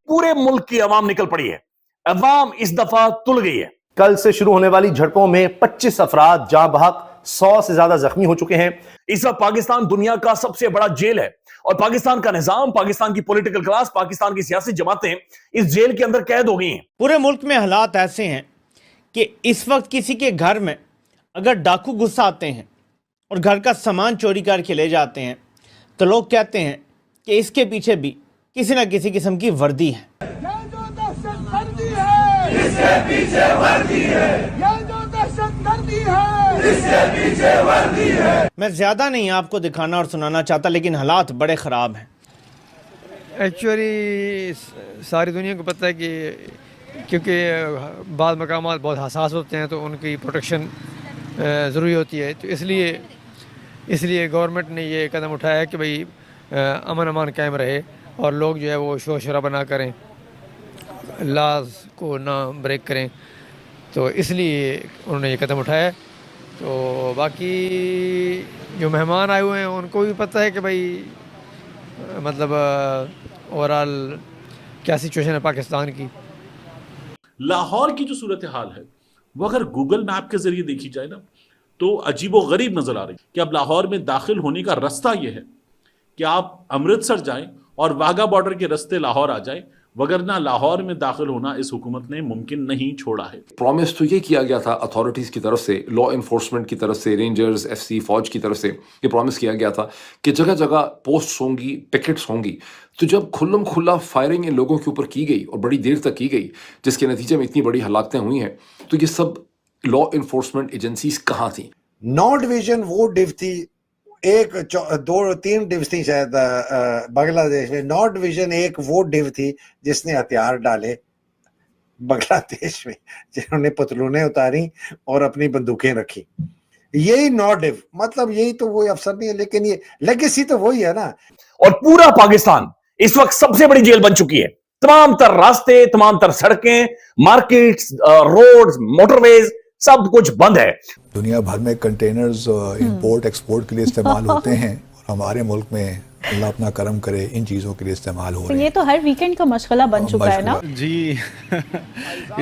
पूरे मुल्क की अवाम निकल पड़ी है। अवाम इस दफा तुल गई है। कल से शुरू होने वाली झड़पों में 25 अफराद जाँ बहक, 100 से ज्यादा जख्मी हो चुके हैं। इस वक्त पाकिस्तान दुनिया का सबसे बड़ा जेल है और पाकिस्तान का निजाम, पाकिस्तान की पॉलिटिकल क्लास, पाकिस्तान की सियासी जमातें इस जेल के अंदर कैद हो गई हैं। पूरे मुल्क में हालात ऐसे हैं कि इस वक्त किसी के घर में अगर डाकू घुस आते हैं और घर का सामान चोरी करके ले जाते हैं तो लोग कहते हैं कि इसके पीछे भी किसी न किसी किस्म की वर्दी है। ये जो दहशतगर्दी है, इसके पीछे वर्दी है। ये जो दहशतगर्दी है, इसके पीछे वर्दी है। मैं ज़्यादा नहीं आपको दिखाना और सुनाना चाहता, लेकिन हालात बड़े ख़राब हैं। एक्चुअली सारी दुनिया को पता है कि क्योंकि बाद मकामात बहुत हसास होते हैं तो उनकी प्रोटेक्शन ज़रूरी होती है, तो इसलिए गवर्नमेंट ने ये कदम उठाया है कि भाई अमन अमान कायम रहे और लोग जो है वो शोर शराबा ना करें, लॉज को ना ब्रेक करें, तो इसलिए उन्होंने ये कदम उठाया है। तो बाकी जो मेहमान आए हुए हैं उनको भी पता है कि भाई मतलब ओवरऑल क्या सिचुएशन है पाकिस्तान की। लाहौर की जो सूरत हाल है वो अगर गूगल मैप के जरिए देखी जाए ना तो अजीबो गरीब नजर आ रही कि अब लाहौर में दाखिल होने का रास्ता यह है कि आप अमृतसर जाएं और वाघा बॉर्डर के रास्ते लाहौर आ जाएं, वगरना लाहौर में दाखिल होना इस हुकूमत ने मुमकिन नहीं छोड़ा है। प्रॉमिस तो ये किया गया था अथॉरिटीज़ की तरफ से, लॉ इन्फोर्समेंट की तरफ से, रेंजर्स, एफसी, फौज की तरफ से ये प्रॉमिस किया गया था कि जगह जगह पोस्ट होंगी, पिकेट्स होंगी। तो जब खुल्लम खुल्ला फायरिंग इन लोगों के ऊपर की गई और बड़ी देर तक की गई, जिसके नतीजे में इतनी बड़ी हलाकतें हुई हैं, तो ये सब लॉ इन्फोर्समेंट एजेंसीज कहाँ थी? 9 डिवीजन वो डिव थी, एक 2-3 डिव थी शायद बांग्लादेश में। 9 डिवीजन एक वो डिव थी जिसने हथियार डाले बांग्लादेश में, जिन्होंने पतलूनें उतारी और अपनी बंदूकें रखी। यही 9 डिव, मतलब यही तो वही अफसर नहीं है, लेकिन ये लेगेसी तो वही है ना। और पूरा पाकिस्तान इस वक्त सबसे बड़ी जेल बन चुकी है। तमाम तर रास्ते, तमाम तर सड़कें, मार्केट्स, रोड्स, मोटरवेज, सब कुछ बंद है। दुनिया भर में कंटेनर्स इंपोर्ट एक्सपोर्ट के लिए इस्तेमाल होते हैं और हमारे मुल्क में अल्लाह अपना करम करे इन चीज़ों के लिए इस्तेमाल हो रहे हैं। ये तो हर वीकेंड का मशगला बन चुका है ना जी।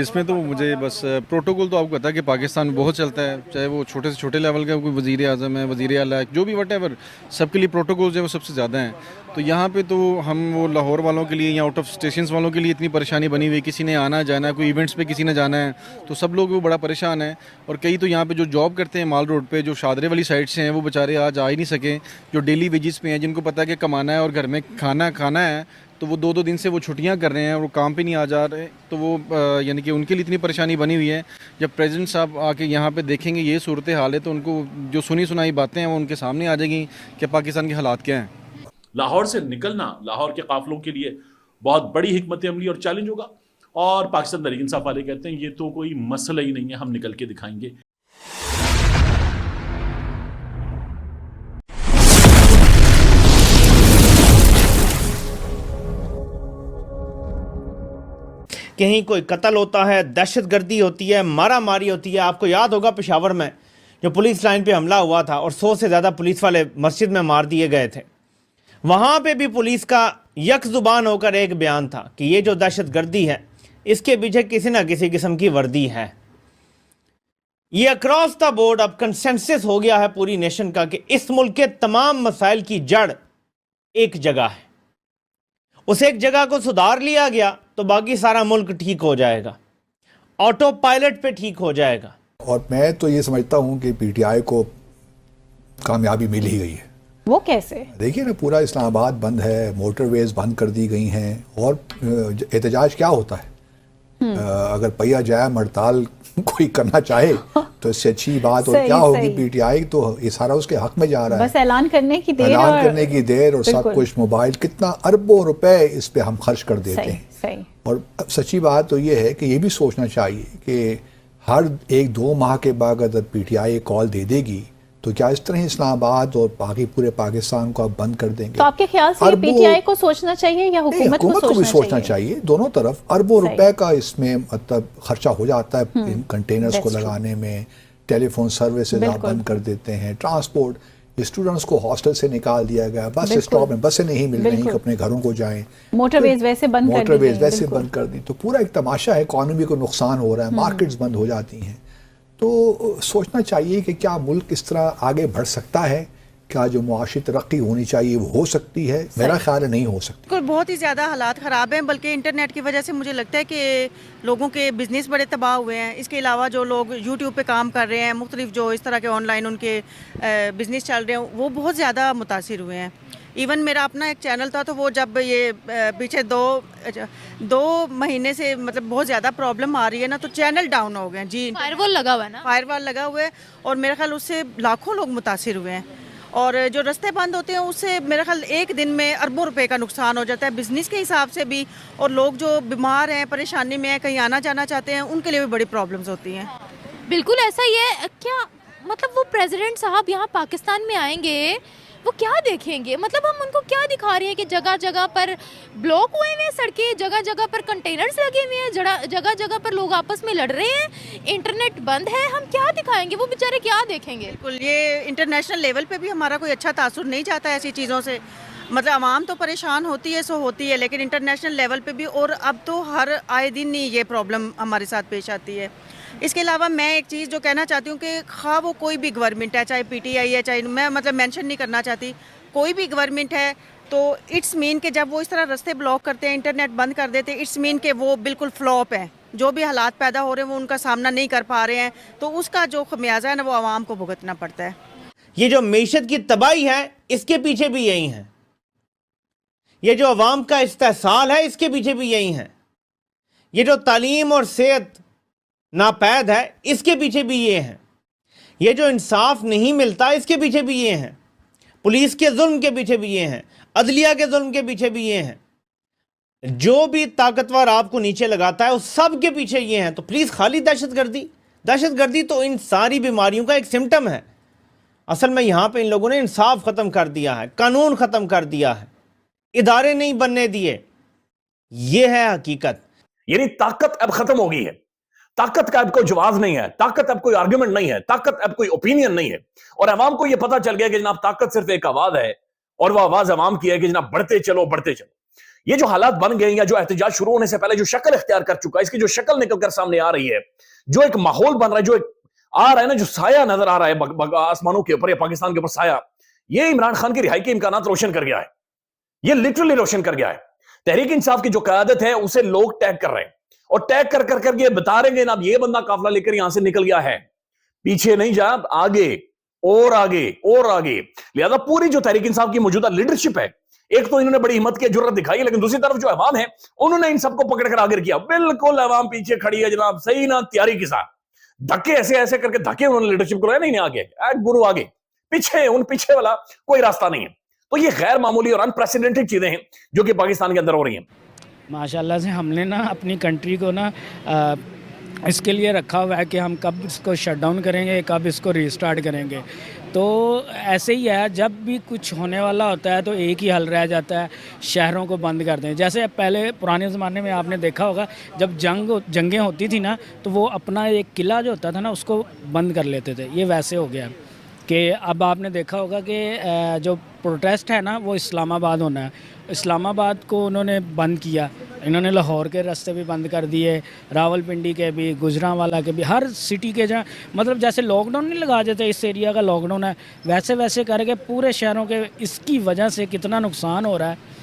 इसमें तो मुझे बस प्रोटोकॉल तो आपको पता है कि पाकिस्तान में बहुत चलता है, चाहे वो छोटे से छोटे लेवल का कोई वज़ीर आज़म है, वज़ीर आला है, जो भी वटेवर, सबके लिए प्रोटोकॉल जो है वो सबसे ज़्यादा हैं। तो यहाँ पे तो हम वो लाहौर वालों के लिए या आउट ऑफ स्टेशन वालों के लिए इतनी परेशानी बनी हुई, किसी ने आना जाना है, कोई इवेंट्स पे किसी ने जाना है, तो सब लोग वो बड़ा परेशान है। और कई तो यहाँ पे जो जॉब करते हैं माल रोड पे, जो शादरे वाली साइड से हैं, वो बेचारे आज आ ही नहीं सके। जो डेली वेजेस पे हैं, जिनको पता है कि कमाना है और घर में खाना है, तो वो 2-2 दिन से वो छुट्टियां कर रहे हैं और वो काम पे नहीं आ जा रहे। तो वो यानी कि उनके लिए इतनी परेशानी बनी हुई है। जब प्रेसिडेंट साहब आके यहाँ पे देखेंगे ये सूरत हाल है, तो उनको जो सुनी सुनाई बातें हैं वो उनके सामने आ जाएगी कि पाकिस्तान के हालात क्या हैं। लाहौर से निकलना लाहौर के काफिलों के लिए बहुत बड़ी हिकमत अमली और चैलेंज होगा। और पाकिस्तान तहरीक इंसाफ वाले कहते हैं ये तो कोई मसला ही नहीं है, हम निकल के दिखाएंगे। कहीं कोई कत्ल होता है, दहशतगर्दी होती है, मारा मारी होती है। आपको याद होगा पेशावर में जो पुलिस लाइन पे हमला हुआ था और 100 से ज़्यादा पुलिस वाले मस्जिद में मार दिए गए थे। वहाँ पे भी पुलिस का यक ज़ुबान होकर एक बयान था कि ये जो दहशतगर्दी है इसके पीछे किसी न किसी किस्म की वर्दी है। ये अक्रॉस द बोर्ड अब कंसेंसस हो गया है पूरी नेशन का कि इस मुल्क के तमाम मसाइल की जड़ एक जगह है। उस एक जगह को सुधार लिया गया तो बाकी सारा मुल्क ठीक हो जाएगा, ऑटो पायलट पे ठीक हो जाएगा। और मैं तो ये समझता हूँ कि पीटीआई को कामयाबी मिल ही गई है। वो कैसे? देखिए ना, पूरा इस्लामाबाद बंद है, मोटरवेज बंद कर दी गई हैं। और एहतजाज क्या होता है? अगर पहिया जाए हड़ताल कोई करना चाहे तो इससे अच्छी बात और क्या होगी? पीटीआई तो ये सारा उसके हक में जा रहा है, बस ऐलान करने की देर, और सब कुछ। मोबाइल कितना अरबों रुपए इस पे हम खर्च कर देते हैं। और सच्ची बात तो ये है कि ये भी सोचना चाहिए कि हर 1-2 माह के बाद अगर पीटीआई कॉल दे देगी तो क्या इस तरह इस्लामाबाद और बाकी पूरे पाकिस्तान को आप बंद कर देंगे? तो आपके ख्याल से पीटीआई को सोचना चाहिए या हुकूमत को भी सोचना चाहिए? दोनों तरफ अरबों रुपए का इसमें मतलब खर्चा हो जाता है इन कंटेनर्स को लगाने में। टेलीफोन सर्विसेज आप बंद कर देते हैं, ट्रांसपोर्ट, स्टूडेंट्स को हॉस्टल से निकाल दिया गया, बस स्टॉप में बसें नहीं मिल रही, अपने घरों को जाएं, मोटरवेज वैसे बंद कर दी, मोटरवेज वैसे बंद कर दी, तो पूरा एक तमाशा है, इकॉनमी को नुकसान हो रहा है, मार्केट्स बंद हो जाती हैं। तो सोचना चाहिए कि क्या मुल्क इस तरह आगे बढ़ सकता है, क्या जो मुआशी तरक्की होनी चाहिए वो हो सकती है? मेरा ख्याल है नहीं हो सकती। बहुत ही ज़्यादा हालात ख़राब हैं, बल्कि इंटरनेट की वजह से मुझे लगता है कि लोगों के बिज़नेस बड़े तबाह हुए हैं। इसके अलावा जो लोग यूट्यूब पे काम कर रहे हैं, मुख्तलिफ जो इस तरह के ऑनलाइन उनके बिज़नेस चल रहे हैं, वो बहुत ज़्यादा मुतासिर हुए हैं। इवन मेरा अपना एक चैनल था, तो वो जब ये पीछे दो महीने से मतलब बहुत ज़्यादा प्रॉब्लम आ रही है ना, तो चैनल डाउन हो गए जी। फायरवॉल लगा हुआ है ना, फायरवॉल लगा हुआ है, और मेरा ख्याल उससे लाखों लोग मुतासिर हुए हैं। और जो रास्ते बंद होते हैं उससे मेरा ख्याल एक दिन में अरबों रुपए का नुकसान हो जाता है, बिज़नेस के हिसाब से भी, और लोग जो बीमार हैं, परेशानी में हैं, कहीं आना जाना चाहते हैं, उनके लिए भी बड़ी प्रॉब्लम्स होती हैं। बिल्कुल ऐसा ही है। क्या मतलब वो प्रेसिडेंट साहब यहाँ पाकिस्तान में आएंगे, वो क्या देखेंगे? मतलब हम उनको क्या दिखा रहे हैं कि जगह जगह पर ब्लॉक हुए हुए हैं सड़कें, जगह जगह पर कंटेनर्स लगे हुए हैं, जगह जगह पर लोग आपस में लड़ रहे हैं, इंटरनेट बंद है, हम क्या दिखाएंगे? वो बेचारे क्या देखेंगे? बिल्कुल, ये इंटरनेशनल लेवल पे भी हमारा कोई अच्छा तासुर नहीं चाहता ऐसी चीज़ों से। मतलब आवाम तो परेशान होती है, सो होती है, लेकिन इंटरनेशनल लेवल पे भी, और अब तो हर आए दिन ही ये प्रॉब्लम हमारे साथ पेश आती है। इसके अलावा मैं एक चीज़ जो कहना चाहती हूँ कि खा वो कोई भी गवर्नमेंट है, चाहे पीटीआई है, चाहे मैं मतलब मेंशन नहीं करना चाहती, कोई भी गवर्नमेंट है, तो इट्स मीन कि जब वो इस तरह रास्ते ब्लॉक करते हैं, इंटरनेट बंद कर देते हैं, इट्स मीन कि वो बिल्कुल फ्लॉप है। जो भी हालात पैदा हो रहे हैं वो उनका सामना नहीं कर पा रहे हैं, तो उसका जो खमियाजा है ना, वो आवाम को भुगतना पड़ता है। ये जो मीशत की तबाही है, इसके पीछे भी यही है। ये जो अवाम का इस्तेहसाल है, इसके पीछे भी यही है। ये जो तालीम और सेहत नापैद है, इसके पीछे भी ये है। ये जो इंसाफ नहीं मिलता, इसके पीछे भी ये हैं। पुलिस के जुल्म के पीछे भी ये हैं, अदलिया के जुल्म के पीछे भी ये हैं। जो भी ताकतवर आपको नीचे लगाता है, उस सब के पीछे ये हैं। तो प्लीज़ खाली दहशतगर्दी तो इन सारी बीमारियों का एक सिम्टम है। असल में यहाँ पे इन लोगों ने इंसाफ ख़त्म कर दिया है, कानून ख़त्म कर दिया है, इदारे नहीं बनने दिए। ये है हकीकत। यानी ताकत अब खत्म हो गई है। ताकत का अब कोई जवाब नहीं है, ताकत अब कोई आर्गुमेंट नहीं है, ताकत अब कोई ओपिनियन नहीं है। और अवाम को यह पता चल गया कि जनाब ताकत सिर्फ एक आवाज है, और वह आवाज अवाम की है कि जनाब बढ़ते चलो बढ़ते चलो। ये जो हालात बन गए, या जो एहतजाज शुरू होने से पहले जो शक्ल इख्तियार कर चुका है, इसकी जो शक्ल निकलकर सामने आ रही है, जो एक माहौल बन रहा है, जो एक आ रहा है ना, जो साया नजर आ रहा है आसमानों के ऊपर या पाकिस्तान के ऊपर साया, ये इमरान खान की रिहाई के इम्कानात रोशन कर गया है। ये लिटरली रोशन कर गया है। तहरीक इंसाफ की जो क़यादत है उसे लोग टैग कर रहे हैं, और टैग कर कर कर ये बता रहे हैं, अब ये बंदा काफिला लेकर यहां से निकल गया है, पीछे नहीं जा, आगे और आगे और आगे। लिहाजा पूरी जो तहरीक इंसाफ की मौजूदा लीडरशिप है, एक तो इन्होंने बड़ी हिम्मत की जुर्रत दिखाई है, लेकिन दूसरी तरफ जो अवाम है उन्होंने इन सबको पकड़कर आगे किया। बिल्कुल अवाम पीछे खड़ी है जनाब, सही ना तैयारी के साथ धक्के ऐसे ऐसे करके धक्के उन्होंने लीडरशिप को, नहीं आगे गुरु आगे, पीछे उन पीछे वाला कोई रास्ता नहीं है। तो ये गैर मामूली और अनप्रेसिडेंटेड चीजें हैं जो कि पाकिस्तान के अंदर हो रही हैं। माशाल्लाह से हमने ना अपनी कंट्री को ना इसके लिए रखा हुआ है कि हम कब इसको शट डाउन करेंगे, कब इसको रीस्टार्ट करेंगे। तो ऐसे ही है, जब भी कुछ होने वाला होता है तो एक ही हल रह जाता है, शहरों को बंद कर दें। जैसे पहले पुराने ज़माने में आपने देखा होगा, जब जंगें होती थी ना, तो वो अपना एक किला जो होता था ना, उसको बंद कर लेते थे। ये वैसे हो गया कि अब आपने देखा होगा कि जो प्रोटेस्ट है ना, वो इस्लामाबाद होना है। इस्लामाबाद को उन्होंने बंद किया, इन्होंने लाहौर के रास्ते भी बंद कर दिए, रावलपिंडी के भी, गुजरांवाला के भी, हर सिटी के जहाँ मतलब जैसे लॉकडाउन नहीं लगा देते, इस एरिया का लॉकडाउन है, वैसे वैसे करके पूरे शहरों के इसकी वजह से कितना नुकसान हो रहा है।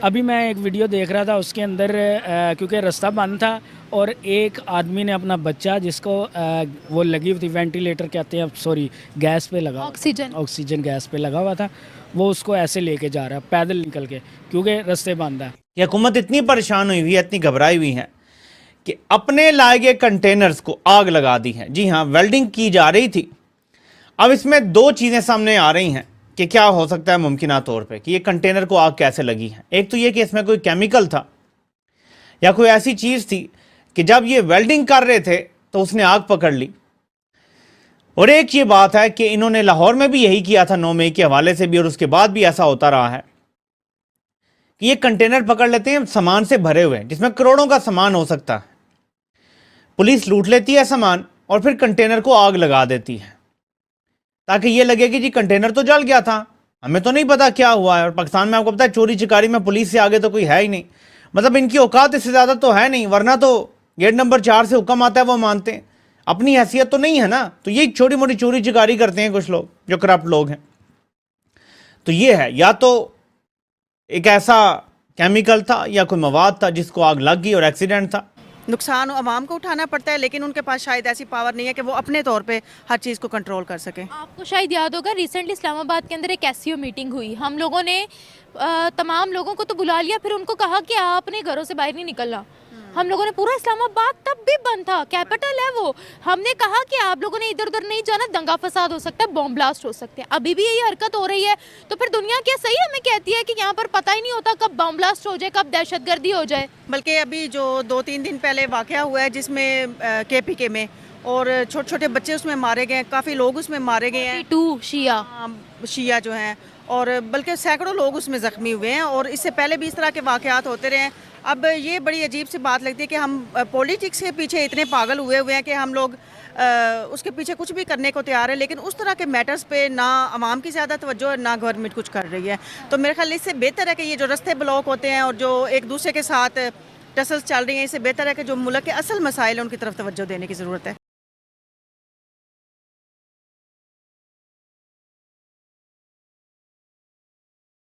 अभी मैं एक वीडियो देख रहा था, उसके अंदर क्योंकि रास्ता बंद था और एक आदमी ने अपना बच्चा, जिसको वो लगी हुई थी, वेंटिलेटर कहते हैं, सॉरी गैस पे लगा, ऑक्सीजन गैस पे लगा हुआ था, वो उसको ऐसे लेके जा रहा है पैदल निकल के, क्योंकि रास्ते बंद है। ये हुकूमत इतनी परेशान हुई है, इतनी घबराई हुई है कि अपने लाए गए कंटेनर्स को आग लगा दी है। जी हाँ, वेल्डिंग की जा रही थी। अब इसमें दो चीज़ें सामने आ रही हैं कि क्या हो सकता है मुमकिन तौर पे कि ये कंटेनर को आग कैसे लगी है। एक तो ये कि इसमें कोई केमिकल था या कोई ऐसी चीज़ थी कि जब ये वेल्डिंग कर रहे थे तो उसने आग पकड़ ली। और एक ये बात है कि इन्होंने लाहौर में भी यही किया था 9 मई के हवाले से भी, और उसके बाद भी ऐसा होता रहा है कि ये कंटेनर पकड़ लेते हैं सामान से भरे हुए, जिसमें करोड़ों का सामान हो सकता है। पुलिस लूट लेती है सामान और फिर कंटेनर को आग लगा देती है। ताकि ये लगे कि जी कंटेनर तो जल गया था, हमें तो नहीं पता क्या हुआ है। और पाकिस्तान में आपको पता है चोरी चिकारी में पुलिस से आगे तो कोई है ही नहीं, मतलब इनकी औकात इससे ज़्यादा तो है नहीं, वरना तो गेट नंबर 4 से हुक्म आता है वो मानते हैं, अपनी हैसियत तो नहीं है ना। तो ये छोटी मोटी चोरी चिकारी करते हैं कुछ लोग जो करप्ट लोग हैं। तो ये है, या तो एक ऐसा केमिकल था या कोई मवाद था जिसको आग लग गई और एक्सीडेंट था। नुकसान आवाम को उठाना पड़ता है, लेकिन उनके पास शायद ऐसी पावर नहीं है कि वो अपने तौर पे हर चीज़ को कंट्रोल कर सकें। आपको शायद याद होगा रिसेंटली इस्लामाबाद के अंदर एक एससीओ मीटिंग हुई, हम लोगों ने तमाम लोगों को तो बुला लिया, फिर उनको कहा कि आपने घरों से बाहर नहीं निकलना। हम लोगों ने पूरा इस्लामाबाद तब भी बंद था, कैपिटल है वो, हमने कहा कि आप लोगों ने इधर उधर नहीं जाना, दंगा फसाद हो सकता है, बॉम्ब ब्लास्ट हो सकते हैं। अभी भी यही हरकत हो रही है। तो फिर दुनिया क्या सही हमें कहती है कि यहाँ पर पता ही नहीं होता कब बॉम्ब ब्लास्ट हो जाए, कब दहशतगर्दी हो जाए। बल्कि अभी जो 2-3 दिन पहले वाक़या हुआ है जिसमें KPK में और छोटे छोटे बच्चे उसमें मारे गए हैं, काफ़ी लोग उसमें मारे गए हैं, 2 शिया जो हैं, और बल्कि सैकड़ों लोग उसमें ज़ख्मी हुए हैं। और इससे पहले भी इस तरह के वाक़यात होते रहे हैं। अब ये बड़ी अजीब सी बात लगती है कि हम पॉलिटिक्स के पीछे इतने पागल हुए हैं कि हम लोग उसके पीछे कुछ भी करने को तैयार है, लेकिन उस तरह के मैटर्स पे ना आवाम की ज़्यादा तवज्जो है, ना गवर्नमेंट कुछ कर रही है। तो मेरे ख्याल इससे बेहतर है कि ये जो रास्ते ब्लॉक होते हैं और जो एक दूसरे के साथ टसल्स चल रही हैं, इससे बेहतर है कि जो मुल्क के असल मसाइल हैं उनकी तरफ तवज्जो देने की ज़रूरत है।